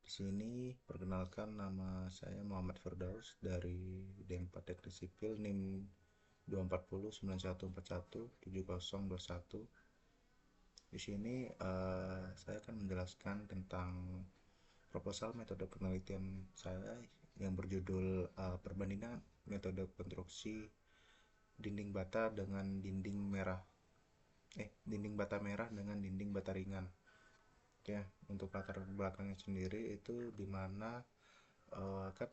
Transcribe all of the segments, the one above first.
Di sini perkenalkan, nama saya Muhammad Firdaus dari D4 Teknik Sipil NIM 24091417021. Di sini saya akan menjelaskan tentang proposal metode penelitian saya yang berjudul perbandingan metode konstruksi dinding bata dengan dinding bata merah dengan dinding bata ringan. Ya, untuk latar belakangnya sendiri itu di mana kan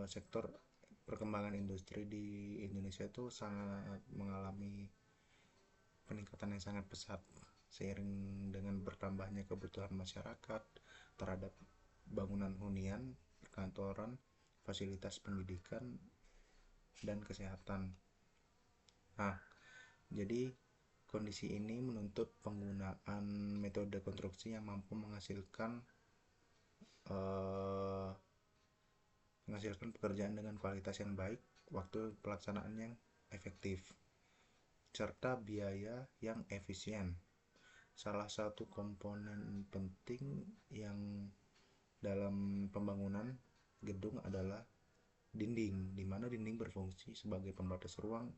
sektor perkembangan industri di Indonesia itu sangat mengalami peningkatan yang sangat pesat seiring dengan bertambahnya kebutuhan masyarakat terhadap bangunan hunian, perkantoran, fasilitas pendidikan, dan kesehatan. Nah, jadi kondisi ini menuntut penggunaan metode konstruksi yang mampu eh, menghasilkan pekerjaan dengan kualitas yang baik, waktu pelaksanaan yang efektif, serta biaya yang efisien. Salah satu komponen penting yang dalam pembangunan gedung adalah dinding, di mana dinding berfungsi sebagai pembatas ruang,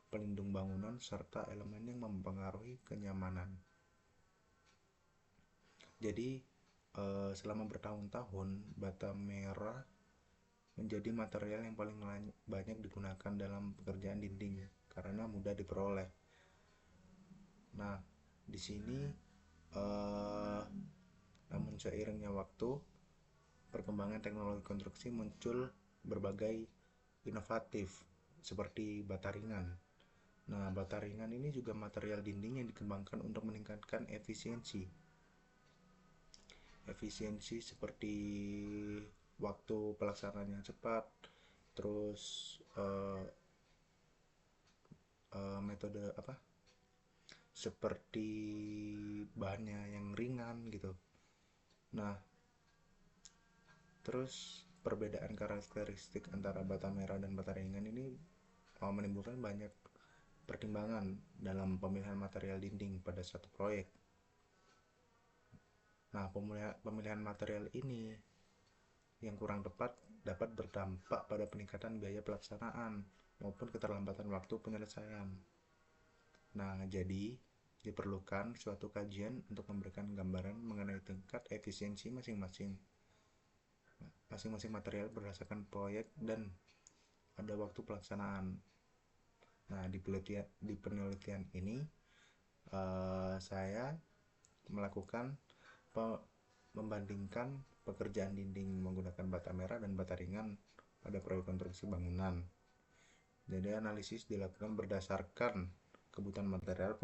pelindung bangunan, serta elemen yang mempengaruhi kenyamanan. Jadi, selama bertahun-tahun, bata merah menjadi material yang paling banyak digunakan dalam pekerjaan dinding karena mudah diperoleh. Nah, di sini namun seiringnya waktu, perkembangan teknologi konstruksi muncul berbagai inovatif seperti bata ringan. Nah, bata ringan ini juga material dinding yang dikembangkan untuk meningkatkan efisiensi. Efisiensi seperti waktu pelaksanaan yang cepat, terus metode seperti bahannya yang ringan gitu. Nah, terus perbedaan karakteristik antara bata merah dan bata ringan ini menimbulkan banyak pertimbangan dalam pemilihan material dinding pada satu proyek. Nah, pemilihan material ini yang kurang tepat dapat berdampak pada peningkatan biaya pelaksanaan maupun keterlambatan waktu penyelesaian. Nah, jadi diperlukan suatu kajian untuk memberikan gambaran mengenai tingkat efisiensi masing-masing material berdasarkan proyek dan ada waktu pelaksanaan. Nah, di penelitian ini saya melakukan membandingkan pekerjaan dinding menggunakan bata merah dan bata ringan pada proyek konstruksi bangunan. Jadi analisis dilakukan berdasarkan kebutuhan material,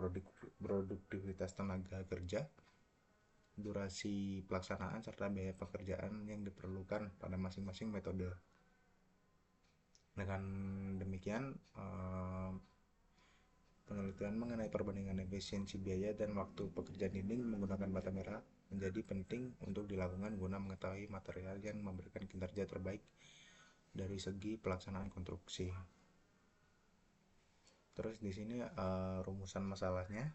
produktivitas tenaga kerja, durasi pelaksanaan, serta biaya pekerjaan yang diperlukan pada masing-masing metode. Dengan demikian, penelitian mengenai perbandingan efisiensi biaya dan waktu pekerjaan dinding menggunakan bata merah menjadi penting untuk dilakukan guna mengetahui material yang memberikan kinerja terbaik dari segi pelaksanaan konstruksi. Terus di sini rumusan masalahnya.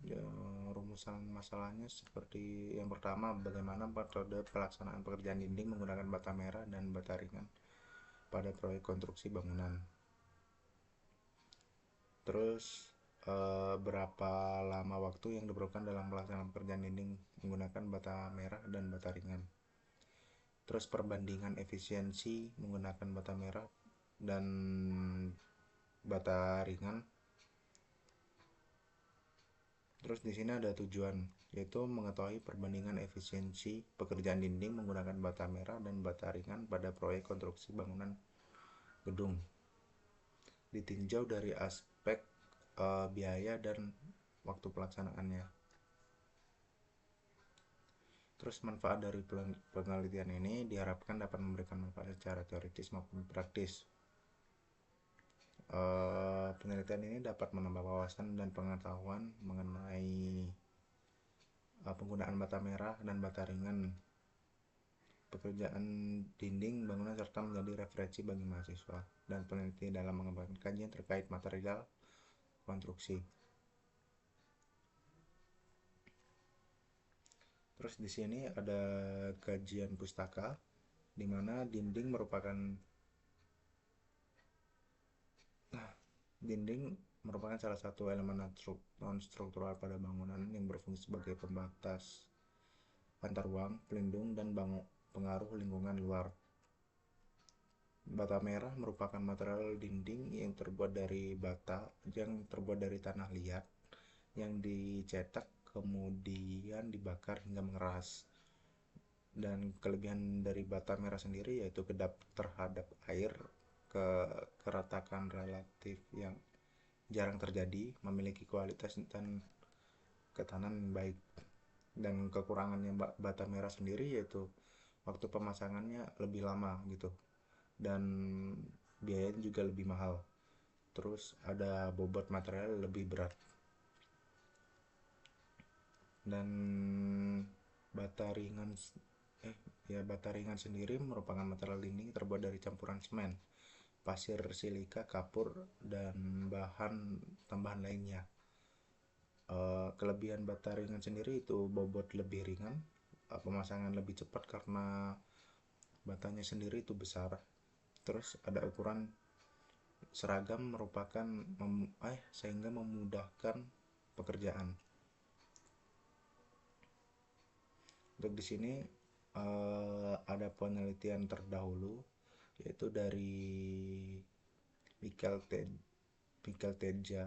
Ya, rumusan masalahnya seperti yang pertama, bagaimana metode pelaksanaan pekerjaan dinding menggunakan bata merah dan bata ringan pada proyek konstruksi bangunan. Terus berapa lama waktu yang diperlukan dalam pelaksanaan pekerjaan dinding menggunakan bata merah dan bata ringan. Terus perbandingan efisiensi menggunakan bata merah dan bata ringan. Terus di sini ada tujuan, yaitu mengetahui perbandingan efisiensi pekerjaan dinding menggunakan bata merah dan bata ringan pada proyek konstruksi bangunan gedung. Ditinjau dari aspek biaya dan waktu pelaksanaannya. Terus manfaat dari penelitian ini diharapkan dapat memberikan manfaat secara teoritis maupun praktis. Penelitian ini dapat menambah wawasan dan pengetahuan mengenai penggunaan bata merah dan bata ringan, pekerjaan dinding bangunan, serta menjadi referensi bagi mahasiswa dan peneliti dalam mengembangkan kajian terkait material konstruksi. Terus di sini ada kajian pustaka, di mana dinding merupakan salah satu elemen non-struktural pada bangunan yang berfungsi sebagai pembatas antar ruang, pelindung, dan pengaruh lingkungan luar. Bata merah merupakan material dinding yang terbuat dari tanah liat yang dicetak kemudian dibakar hingga mengeras. Dan kelebihan dari bata merah sendiri yaitu kedap terhadap air, ke keretakan relatif yang jarang terjadi, memiliki kualitas dan ketahanan yang baik. Dan kekurangannya bata merah sendiri yaitu waktu pemasangannya lebih lama gitu, dan biayanya juga lebih mahal. Terus ada bobot material lebih berat. Dan bata ringan bata ringan sendiri merupakan material dinding terbuat dari campuran semen, pasir silika, kapur, dan bahan tambahan lainnya. Kelebihan bata ringan sendiri itu bobot lebih ringan, pemasangan lebih cepat karena batanya sendiri itu besar. Terus ada ukuran seragam sehingga memudahkan pekerjaan. Untuk di sini ada penelitian terdahulu yaitu dari Michael Teja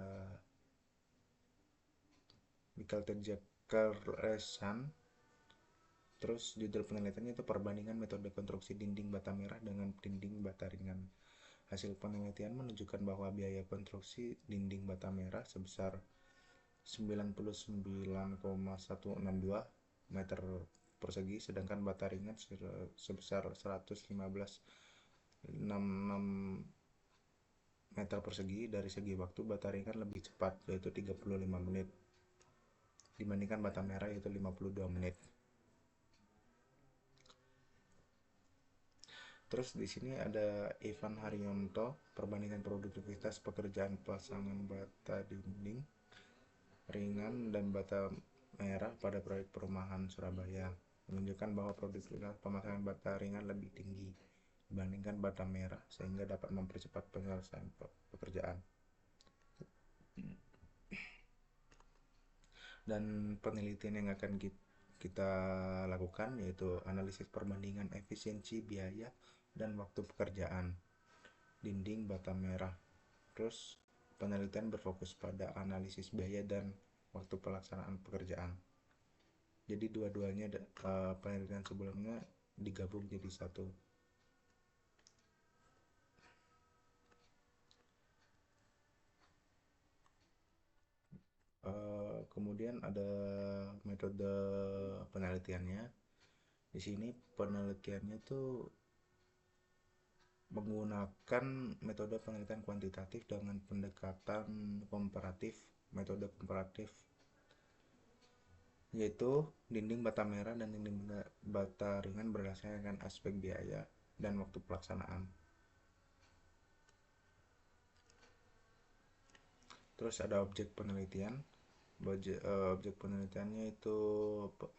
Keresan. Terus judul penelitiannya itu perbandingan metode konstruksi dinding bata merah dengan dinding bata ringan. Hasil penelitian menunjukkan bahwa biaya konstruksi dinding bata merah sebesar 99,162 meter persegi, sedangkan bata ringan sebesar 115,66 meter persegi. Dari segi waktu, bata ringan lebih cepat yaitu 35 menit dibandingkan bata merah yaitu 52 menit. Terus di sini ada Ivan Haryanto, perbandingan produktivitas pekerjaan pasangan bata dinding ringan dan bata merah pada proyek perumahan Surabaya, menunjukkan bahwa produktivitas pemasangan bata ringan lebih tinggi dibandingkan bata merah sehingga dapat mempercepat penyelesaian pekerjaan. Dan penelitian yang akan kita lakukan yaitu analisis perbandingan efisiensi biaya dan waktu pekerjaan dinding bata merah. Terus penelitian berfokus pada analisis biaya dan waktu pelaksanaan pekerjaan. Jadi dua-duanya penelitian sebelumnya digabung jadi satu. Kemudian ada metode penelitiannya. Di sini penelitiannya tuh menggunakan metode penelitian kuantitatif dengan pendekatan komparatif. Metode komparatif yaitu dinding bata merah dan dinding bata ringan berdasarkan aspek biaya dan waktu pelaksanaan. Terus ada objek penelitian. Objek penelitiannya itu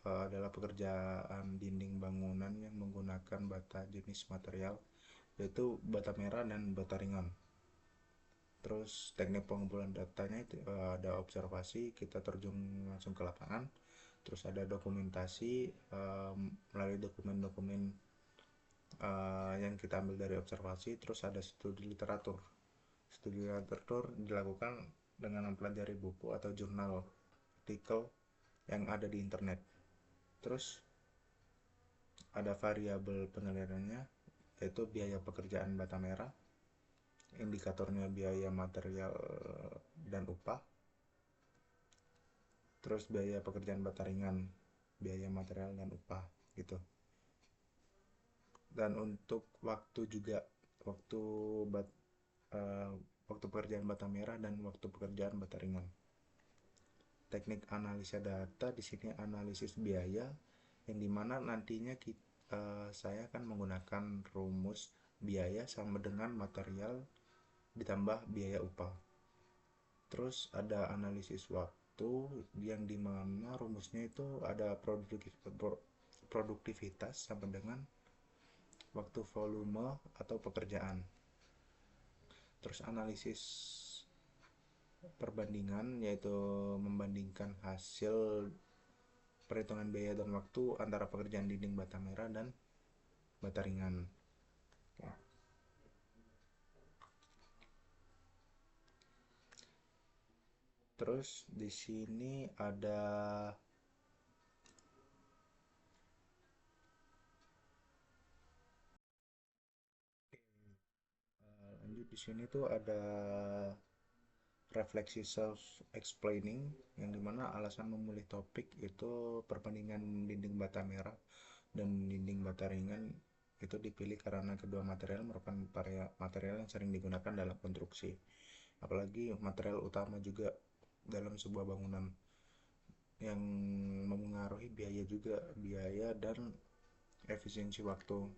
adalah pekerjaan dinding bangunan yang menggunakan bata jenis material yaitu bata merah dan bata ringan. Terus teknik pengumpulan datanya itu ada observasi, kita terjun langsung ke lapangan. Terus ada dokumentasi melalui dokumen-dokumen yang kita ambil dari observasi. Terus ada studi literatur. Studi literatur dilakukan dengan mempelajari buku atau jurnal, artikel yang ada di internet. Terus ada variabel penilaiannya yaitu biaya pekerjaan bata merah, indikatornya biaya material dan upah. Terus biaya pekerjaan bata ringan, biaya material dan upah gitu. Dan untuk waktu juga, waktu waktu pekerjaan bata merah dan waktu pekerjaan bata ringan. Teknik analisa data di sini analisis biaya, yang dimana nantinya saya akan menggunakan rumus biaya sama dengan material ditambah biaya upah. Terus ada analisis waktu. itu yang dimana rumusnya itu ada produktivitas sama dengan waktu volume atau pekerjaan. Terus analisis perbandingan yaitu membandingkan hasil perhitungan biaya dan waktu antara pekerjaan dinding bata merah dan bata ringan. Oke. Terus di sini ada lanjut di sini tuh ada refleksi self explaining yang dimana alasan memilih topik itu perbandingan dinding bata merah dan dinding bata ringan itu dipilih karena kedua material merupakan material yang sering digunakan dalam konstruksi, apalagi material utama juga dalam sebuah bangunan, yang memengaruhi biaya juga, biaya dan efisiensi waktu.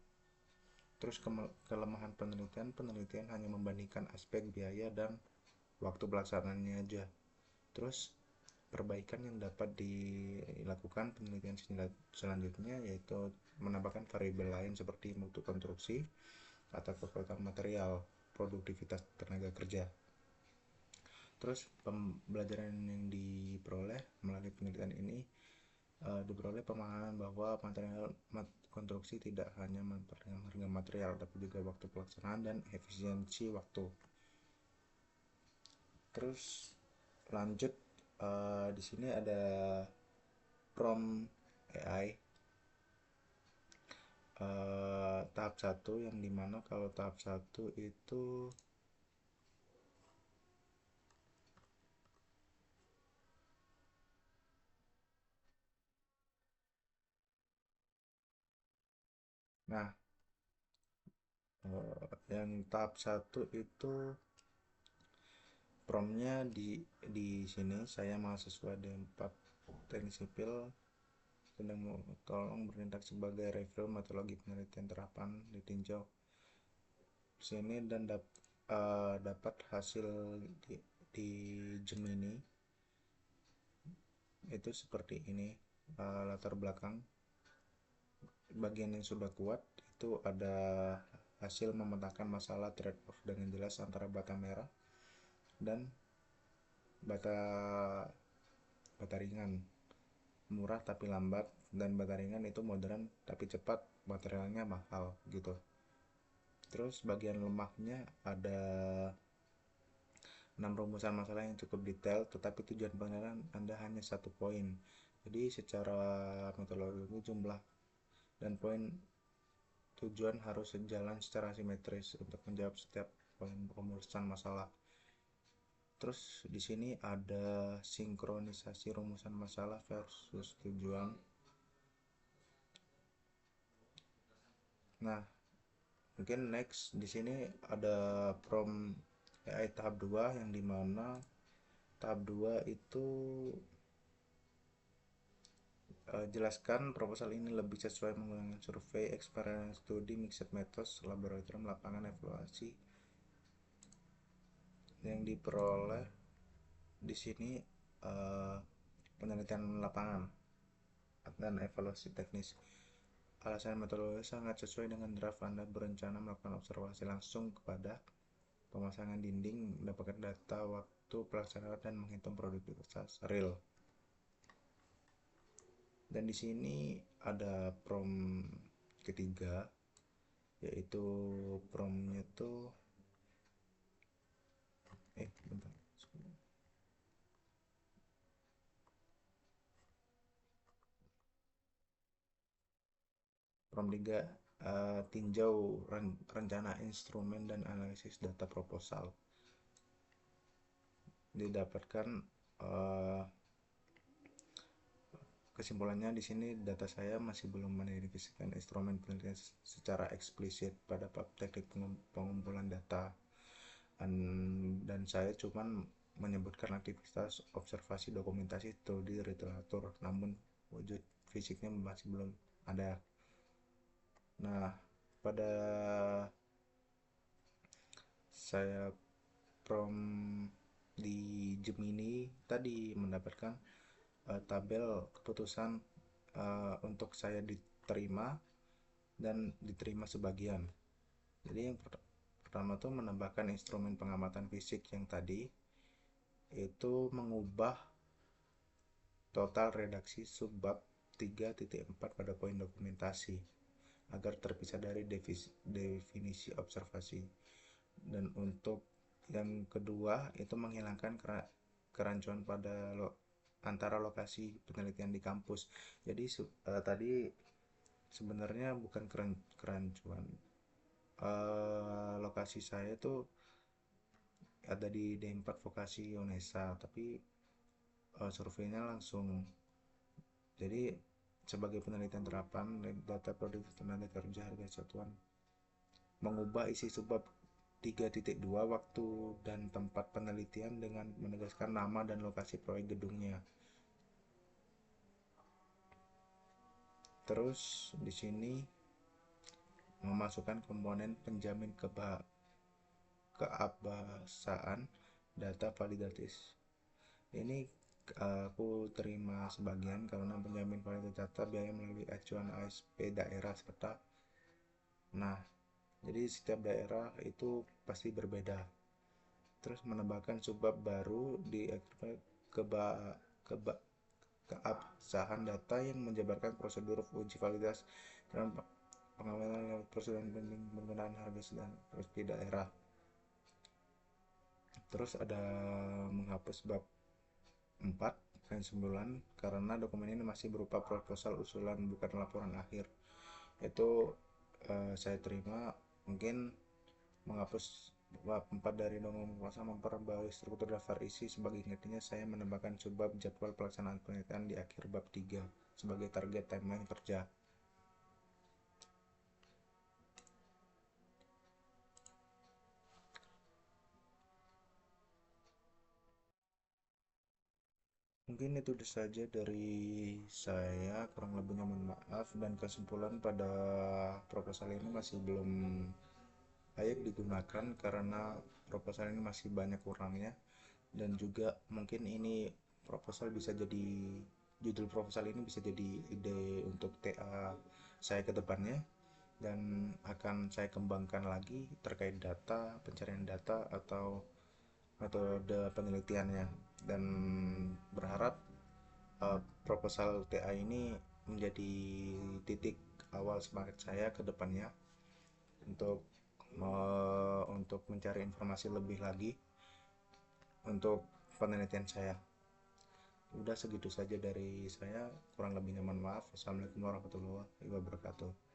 Terus kelemahan penelitian hanya membandingkan aspek biaya dan waktu pelaksanaannya aja. Terus perbaikan yang dapat dilakukan penelitian selanjutnya yaitu menambahkan variabel lain seperti mutu konstruksi atau kekuatan material, produktivitas tenaga kerja. Terus pembelajaran yang diperoleh melalui penelitian ini diperoleh pemahaman bahwa material konstruksi tidak hanya memperhatikan harga material tapi juga waktu pelaksanaan dan efisiensi waktu. Terus lanjut di sini ada prompt AI tahap 1 yang dimana kalau tahap 1 itu nah yang tahap 1 itu promptnya di sini saya mahasiswa D4 Teknik Sipil sedang tolong bertindak sebagai review metodologi penelitian terapan ditinjau sini dan dapat hasil di Gemini itu seperti ini. Latar belakang bagian yang sudah kuat itu ada hasil memetakan masalah trade-off dengan jelas antara bata merah dan bata bata ringan, murah tapi lambat, dan bata ringan itu modern tapi cepat, materialnya mahal gitu. Terus bagian lemahnya ada 6 rumusan masalah yang cukup detail, tetapi tujuan penilaian Anda hanya 1 poin. Jadi secara metodologi jumlah dan poin tujuan harus sejalan secara simetris untuk menjawab setiap poin rumusan masalah. Terus di sini ada sinkronisasi rumusan masalah versus tujuan. Nah, mungkin next di sini ada prompt AI tahap 2 yang dimana tahap 2 itu jelaskan proposal ini lebih sesuai menggunakan survei, eksperimen, studi, mixed methods, laboratorium, lapangan, evaluasi yang diperoleh di sini penelitian lapangan dan evaluasi teknis. Alasan metodologi sangat sesuai dengan draft Anda berencana melakukan observasi langsung kepada pemasangan dinding, mendapatkan data waktu pelaksanaan dan menghitung produktivitas real. Dan di sini ada prompt ketiga, yaitu promptnya tuh bentar. Prompt 3 tinjau rencana instrumen dan analisis data proposal. Didapatkan kesimpulannya di sini data saya masih belum mengidentifikasikan instrumen penelitian secara eksplisit pada bab teknik pengumpulan data, dan saya cuma menyebutkan aktivitas observasi, dokumentasi, studi, literatur, namun wujud fisiknya masih belum ada. Nah, pada saya prompt di Gemini tadi mendapatkan tabel keputusan untuk saya diterima dan diterima sebagian. Jadi yang pertama tuh menambahkan instrumen pengamatan fisik yang tadi itu mengubah total redaksi subbab 3.4 pada poin dokumentasi agar terpisah dari definisi observasi. Dan untuk yang kedua itu menghilangkan kerancuan pada antara lokasi penelitian di kampus. Jadi tadi sebenarnya bukan kerancuan. Lokasi saya tuh ada di D4 Vokasi Unesa, tapi surveinya langsung. Jadi sebagai penelitian terapan data produktif tenaga kerja harga satuan mengubah isi subbab 3.2 waktu dan tempat penelitian dengan menegaskan nama dan lokasi proyek gedungnya. Terus di sini memasukkan komponen penjamin keabsaan data validatis. Ini aku terima sebagian karena penjamin validatis data biaya melalui acuan ASP daerah serta. Nah, jadi setiap daerah itu pasti berbeda. Terus menambahkan subbab baru di keabsahan data yang menjabarkan prosedur uji validitas dan pengawalan prosedur penggunaan harga sedang di daerah. Terus ada menghapus bab 4 dan 9 karena dokumen ini masih berupa proposal usulan bukan laporan akhir. Itu saya terima. Mungkin menghapus bab 4 dari dokumen proposal memperbarui struktur daftar isi. Sebagai intinya saya menambahkan subbab jadwal pelaksanaan penelitian di akhir bab 3 sebagai target timeline kerja. Mungkin itu saja dari saya, kurang lebihnya mohon maaf. Dan kesimpulan pada proposal ini masih belum layak digunakan karena proposal ini masih banyak kurangnya, dan juga mungkin ini proposal bisa jadi judul proposal ini bisa jadi ide untuk TA saya ke depannya, dan akan saya kembangkan lagi terkait data, pencarian data atau metode penelitiannya, dan berharap proposal TA ini menjadi titik awal semangat saya ke depannya untuk mencari informasi lebih lagi untuk penelitian saya. Udah segitu saja dari saya, kurang lebihnya mohon maaf. Assalamualaikum warahmatullahi wabarakatuh.